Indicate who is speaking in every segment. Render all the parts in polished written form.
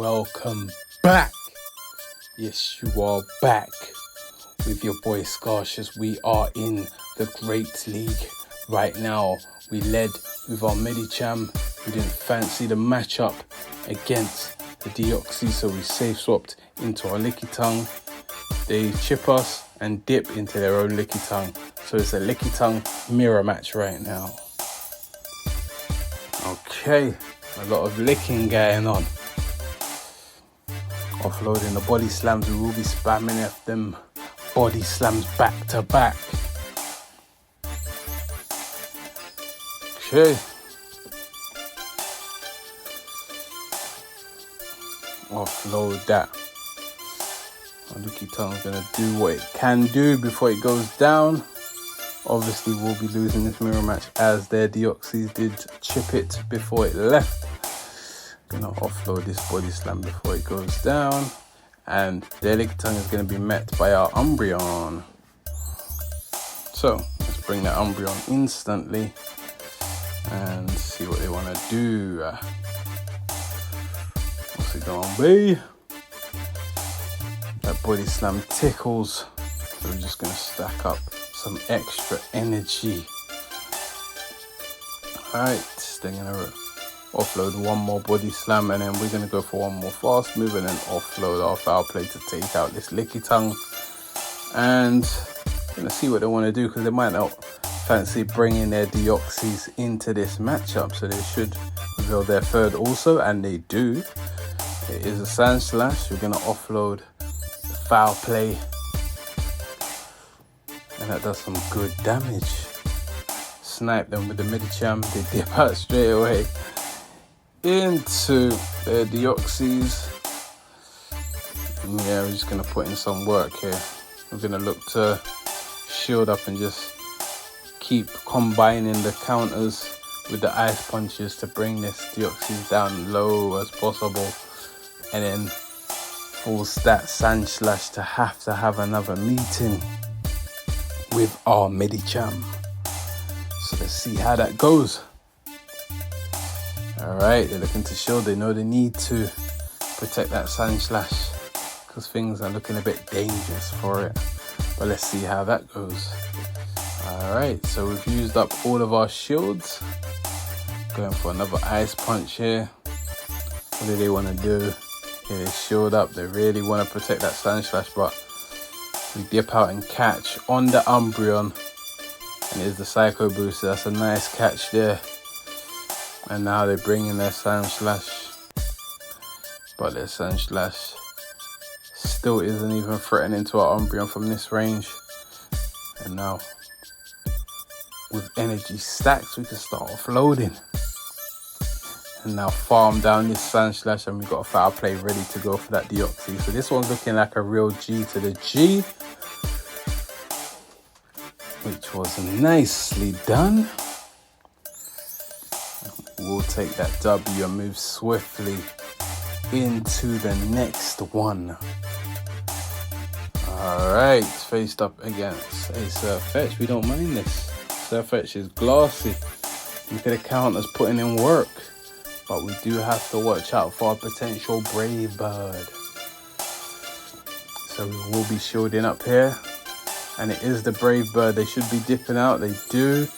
Speaker 1: welcome back. Yes, you are back with your boy Scarcious. We are in the Great League right now. We led with our Medicham. We didn't fancy the matchup against the Deoxys, so we safe swapped into our Lickitung. They chip us and dip into their own Lickitung. So it's a Lickitung mirror match right now. Okay, a lot of licking going on. Offloading the body slams, we will be spamming at them body slams back to back. Okay. Offload that. Lickitung gonna do what it can do before it goes down. Obviously, we'll be losing this mirror match as their Deoxys did chip it before it left. Gonna offload this body slam before it goes down, and their Lickitung is gonna be met by our Umbreon. So let's bring that Umbreon instantly and see what they want to do. What's it gonna be? That body slam tickles, so we're just gonna stack up some extra energy. Alright, then gonna offload one more body slam, and then we're gonna go for one more fast move and then offload our foul play to take out this Lickitung. And gonna see what they want to do, because they might not fancy bringing their Deoxys into this matchup, so they should reveal their third also, and they do. It is a Sand Slash. We're gonna offload the foul play, and that does some good damage. Snipe them with the Medicham. They dip out straight away into their Deoxys. Yeah, we're just gonna put in some work here. We're gonna look to shield up and just keep combining the counters with the ice punches to bring this Deoxys down low as possible, and then full stat Sand Slash to have another meeting with our Medicham. So let's see how that goes. Alright, they're looking to shield. They know they need to protect that Sand Slash because things are looking a bit dangerous for it. But let's see how that goes. Alright, so we've used up all of our shields. Going for another ice punch here. What do they want to do? Yeah, they shield up. They really want to protect that Sand Slash, but we dip out and catch on the Umbreon. And it's the Psycho Booster. That's a nice catch there. And now they bring in their Sand Slash, but their Sand Slash still isn't even threatening to our Umbreon from this range. And now with energy stacks, we can start offloading and now farm down this Sand Slash, and we've got a foul play ready to go for that Deoxys. So this one's looking like a real G to the G, which was nicely done. We'll take that W and move swiftly into the next one. Alright, faced up against a Surfetch. We don't mind this. Surfetch is glassy. Look at the counters putting in work. But we do have to watch out for our potential Brave Bird. So we will be shielding up here. And it is the Brave Bird. They should be dipping out. They do.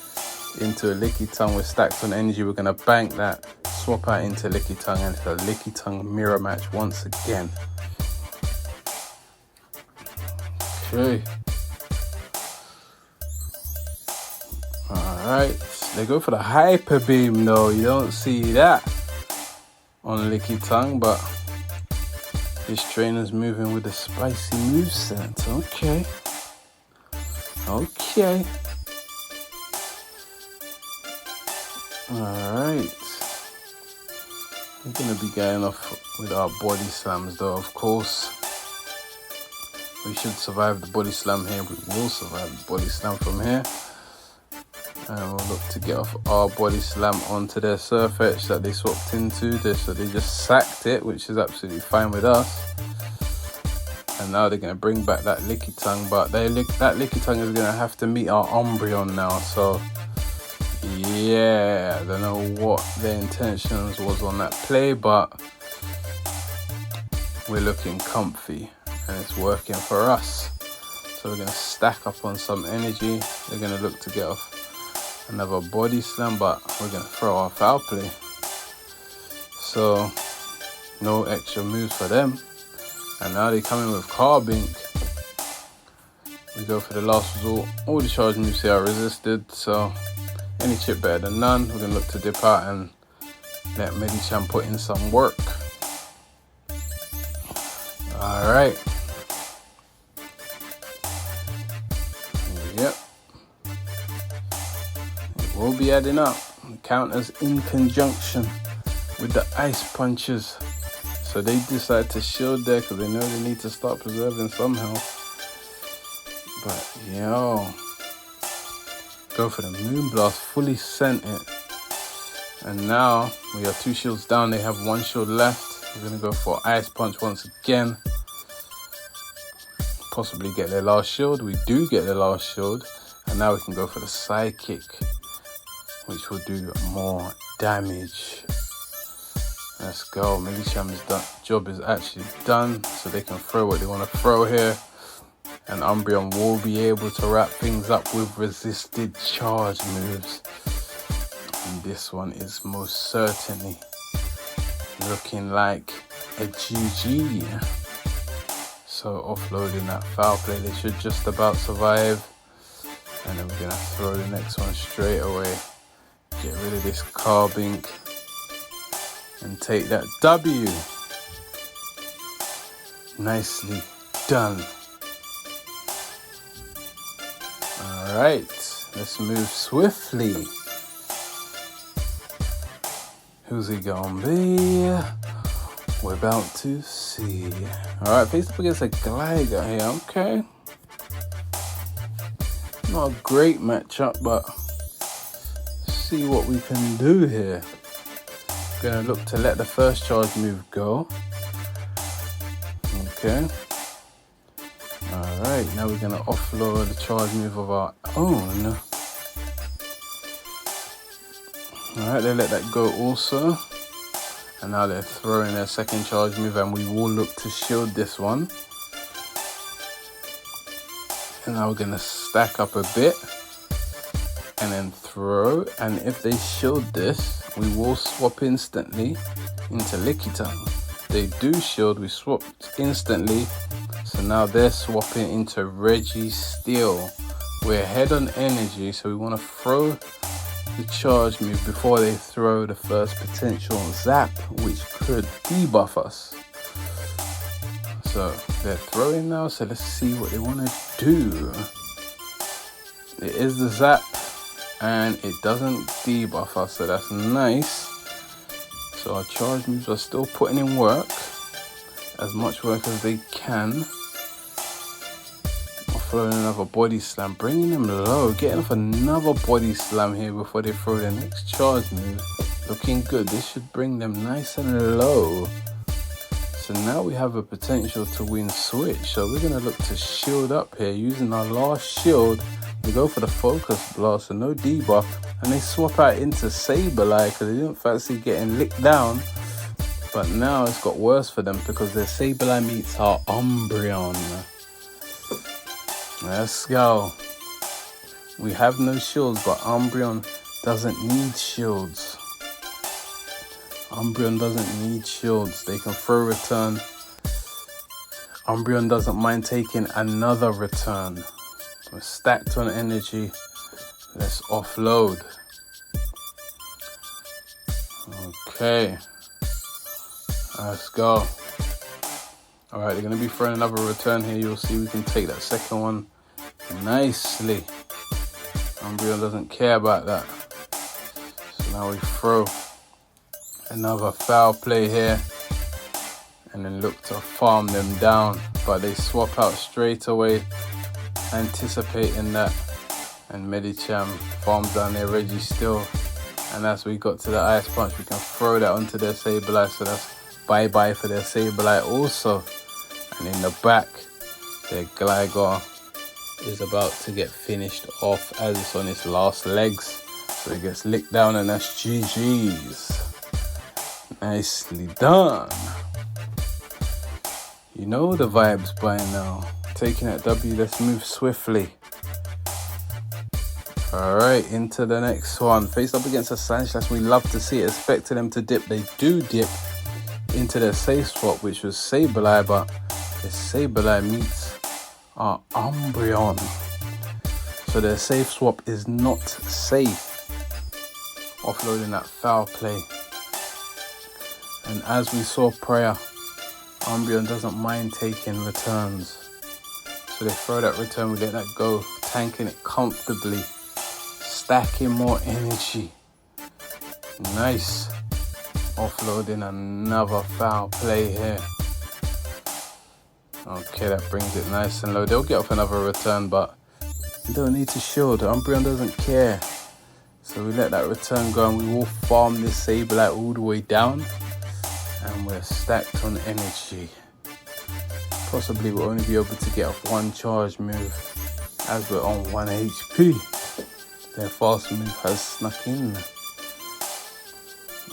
Speaker 1: Into a Lickitung with stacks on energy. We're going to bank that, swap out into Lickitung, and it's a Lickitung mirror match once again. Okay. Alright. They go for the Hyper Beam though. You don't see that on Lickitung, but this trainer's moving with a spicy moveset. Okay. Okay. Alright, we're going to be going off with our body slams though, of course. We should survive the body slam here. We will survive the body slam from here. And we'll look to get off our body slam onto their Surfetch that they swapped into this. So they just sacked it, which is absolutely fine with us. And now they're going to bring back that Lickitung, but that Lickitung is going to have to meet our Umbreon now. So yeah, I don't know what their intentions was on that play, but we're looking comfy and it's working for us. So we're going to stack up on some energy. They're going to look to get off another body slam, but we're going to throw our foul play. So no extra moves for them. And now they come in with Carbink. We go for the last resort. All the charge moves here are resisted, so any chip better than none. We're going to look to dip out and let Medicham put in some work. Alright. Yep. It will be adding up. Counters in conjunction with the ice punches. So they decide to shield there because they know they need to start preserving some health. But yo, go for the Moonblast, fully sent it. And now we are 2 shields down, they have 1 shield left. We're gonna go for Ice Punch once again. Possibly get their last shield. We do get their last shield. And now we can go for the Psychic, which will do more damage. Let's go. Medicham's job is actually done, so they can throw what they want to throw here. And Umbreon will be able to wrap things up with resisted charge moves. And this one is most certainly looking like a GG. So offloading that foul play, they should just about survive. And then we're going to throw the next one straight away. Get rid of this Carbink and take that W. Nicely done. Alright, let's move swiftly. Who's he gonna be? We're about to see. Alright, faced up against a Gligar here, okay. Not a great matchup, but see what we can do here. Gonna look to let the first charge move go. Okay. Alright, now we're gonna offload the charge move of our own. Alright, they let that go also. And now they're throwing their second charge move, and we will look to shield this one. And now we're gonna stack up a bit and then throw. And if they shield this, we will swap instantly into Lickitung. They do shield, we swapped instantly. So now they're swapping into Registeel. We're ahead on energy, so we want to throw the charge move before they throw the first potential zap, which could debuff us. So they're throwing now, so let's see what they want to do. It is the zap, and it doesn't debuff us, so that's nice. So our charge moves are still putting in work, as much work as they can. Offloading another body slam, bringing them low, getting off another body slam here before they throw their next charge move. Looking good. This should bring them nice and low. So now we have a potential to win switch. So we're going to look to shield up here using our last shield. We go for the Focus Blast, so no debuff. And they swap out into Sableye because they didn't fancy getting licked down. But now it's got worse for them because their Sableye meets our Umbreon. Let's go. We have no shields, but Umbreon doesn't need shields. Umbreon doesn't need shields. They can throw return. Umbreon doesn't mind taking another return. We're stacked on energy. Let's offload. Okay. Let's go. Alright, they're going to be throwing another return here. You'll see we can take that second one nicely. Umbreon doesn't care about that. So now we throw another foul play here. And then look to farm them down. But they swap out straight away, anticipating that. And Medicham farms down their Registeel. And as we got to the Ice Punch, we can throw that onto their Sableye. So that's bye-bye for their Sableye also. And in the back, their Gligar is about to get finished off as it's on its last legs. So it gets licked down, and that's GG's. Nicely done. You know the vibes by now. Taking that W, let's move swiftly. Alright, into the next one. Face up against a Sandslash. We love to see it. Expected them to dip. They do dip into their safe swap, which was Sableye, but the Sableye meets our Umbreon. So their safe swap is not safe. Offloading that foul play. And as we saw prior, Umbreon doesn't mind taking returns. So they throw that return, we let that go, tanking it comfortably. Stacking more energy. Nice. Offloading another foul play here. Okay, that brings it nice and low. They'll get off another return, but we don't need to shield. Umbreon doesn't care. So we let that return go and we will farm this Sableye all the way down. And we're stacked on energy. Possibly we'll only be able to get off one charge move as we're on 1 HP. Their fast move has snuck in.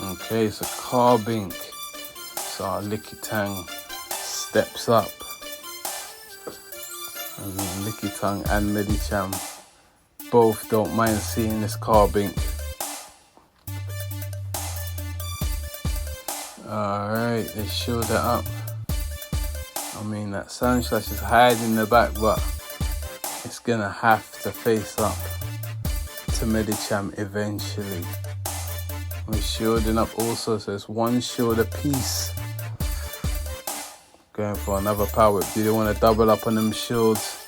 Speaker 1: Okay, so Carbink. So our Lickitung steps up. And Lickitung and Medicham both don't mind seeing this Carbink. Alright, they showed that up. I mean, that Sandslash is hiding in the back, but it's gonna have to face up to Medicham eventually. We're shielding up also, so it's one shield apiece. Going for another power whip. Do they want to double up on them shields?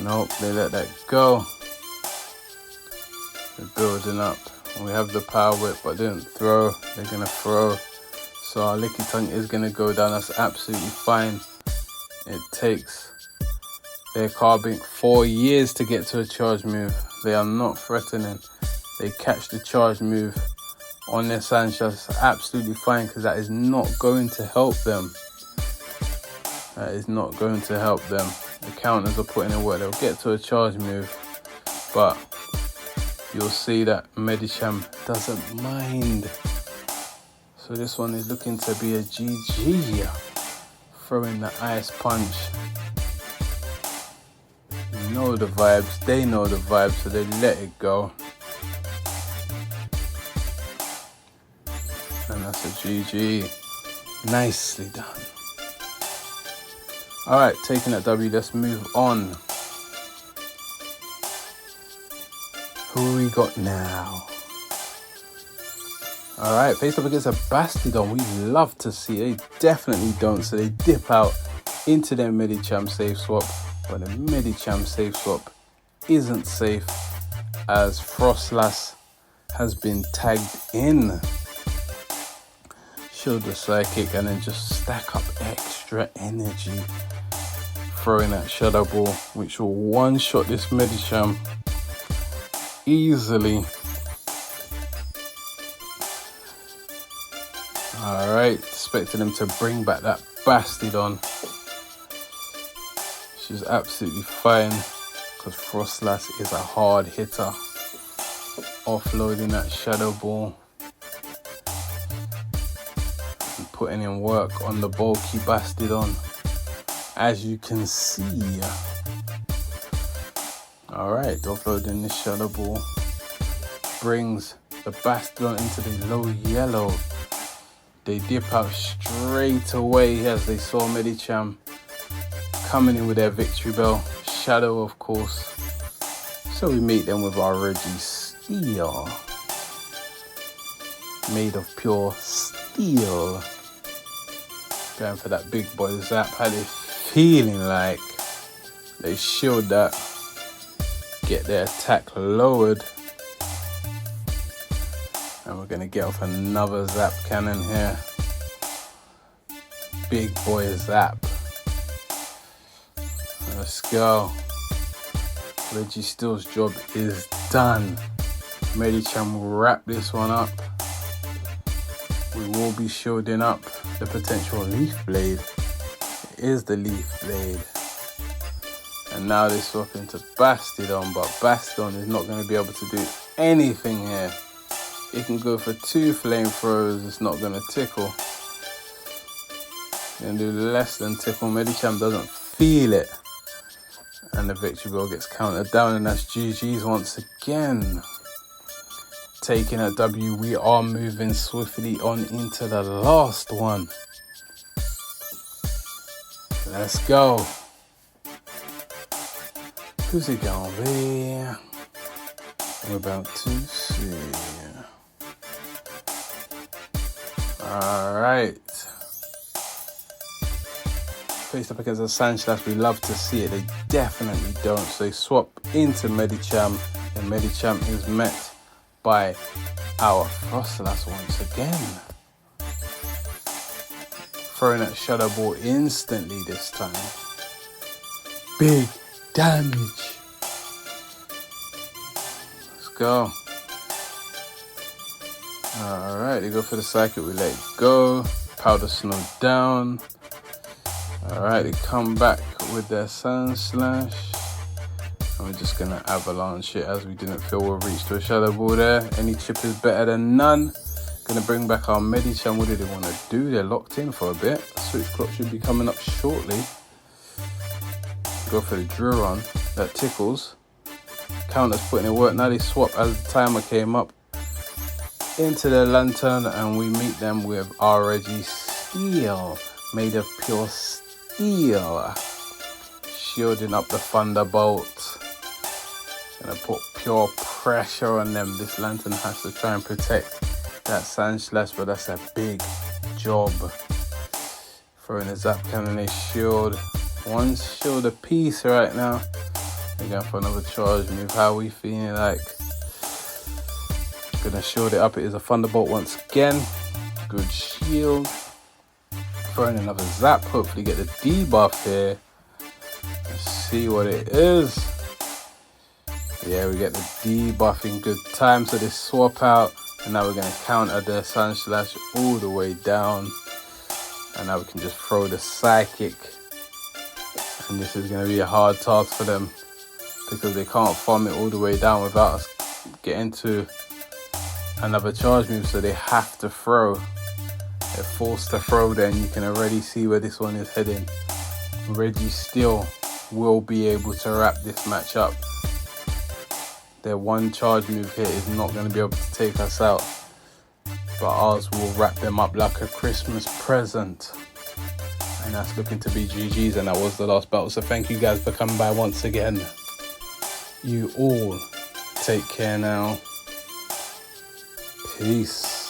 Speaker 1: Nope, they let that go. They're building up. We have the power whip, but they didn't throw. They're gonna throw. So our Lickitung is gonna go down. That's absolutely fine. It takes their Carbink 4 years to get to a charge move. They are not threatening. They catch the charge move on their Sandslash. Absolutely fine, because that is not going to help them. That is not going to help them. The counters are putting in work. They'll get to a charge move, but you'll see that Medicham doesn't mind. So this one is looking to be a GG. Throwing the ice punch. You know the vibes, they know the vibes, so they let it go. And that's a GG. Nicely done. Alright, taking that W, let's move on. Who we got now? Alright, faced up against a Bastidon. We love to see. They definitely don't, so they dip out into their Medicham safe swap. But the Medicham safe swap isn't safe as Froslass has been tagged in. Shield the Psychic and then just stack up extra energy. Throwing that Shadow Ball, which will one-shot this Medicham easily. Alright, expecting them to bring back that Bastidon. She's absolutely fine because Froslass is a hard hitter. Offloading that Shadow Ball. And putting in work on the bulky Bastidon. As you can see. Alright, offloading this Shadow Ball. Brings the Bastidon into the low yellow. They dip out straight away as they saw Medicham coming in with their victory bell. Shadow, of course. So we meet them with our Registeel. Made of pure steel. Going for that big boy zap. How they feeling like? They shield that. Get their attack lowered. And we're going to get off another zap cannon here. Big boy zap. Let's go. Registeel's job is done. Medicham will wrap this one up. We will be shielding up the potential Leaf Blade. It is the Leaf Blade. And now they swap into Bastidon, but Bastidon is not going to be able to do anything here. It can go for 2 flamethrowers, it's not going to tickle. Gonna do less than tickle. Medicham doesn't feel it. And the victory bell gets counted down, and that's GG's once again. Taking a W, we are moving swiftly on into the last one. Let's go. Who's it gonna be? We're about to see. Alright. Faced up against a Sandslash, we love to see it. They definitely don't. So they swap into Medicham, and Medicham is met by our Froslass once again. Throwing that Shadow Ball instantly this time. Big damage. Let's go. Alright, they go for the Psychic, we let it go. Powder Snow down. Alright, they come back with their Sandslash. And we're just gonna avalanche it as we didn't feel we'll reach to a Shadow Ball there. Any chip is better than none. Gonna bring back our Medicham. What do they want to do? They're locked in for a bit. Switch clock should be coming up shortly. Go for the Duron. That tickles. Counter's putting in work. Now they swap as the timer came up into the Lantern, and we meet them with our Registeel, made of pure steel. Shielding up the Thunderbolt. Gonna put pure pressure on them. This Lantern has to try and protect that Sandslash, but that's a big job. Throwing a Zap Cannon, a shield. One shield a piece right now. We're going for another charge move. How are we feeling like? Gonna shield it up. It is a Thunderbolt once again. Good shield. Throwing another Zap. Hopefully get the debuff here. Let's see what it is. Yeah, we get the debuff in good time. So they swap out. And now we're going to counter the Sandslash all the way down. And now we can just throw the Psychic. And this is going to be a hard task for them, because they can't farm it all the way down without us getting to another charge move. So they have to throw. They're forced to throw there, and you can already see where this one is heading. Registeel will be able to wrap this match up. Their one charge move here is not going to be able to take us out, but ours will wrap them up like a Christmas present. And that's looking to be GG's, and that was the last battle. So thank you guys for coming by once again. You all take care now. Peace.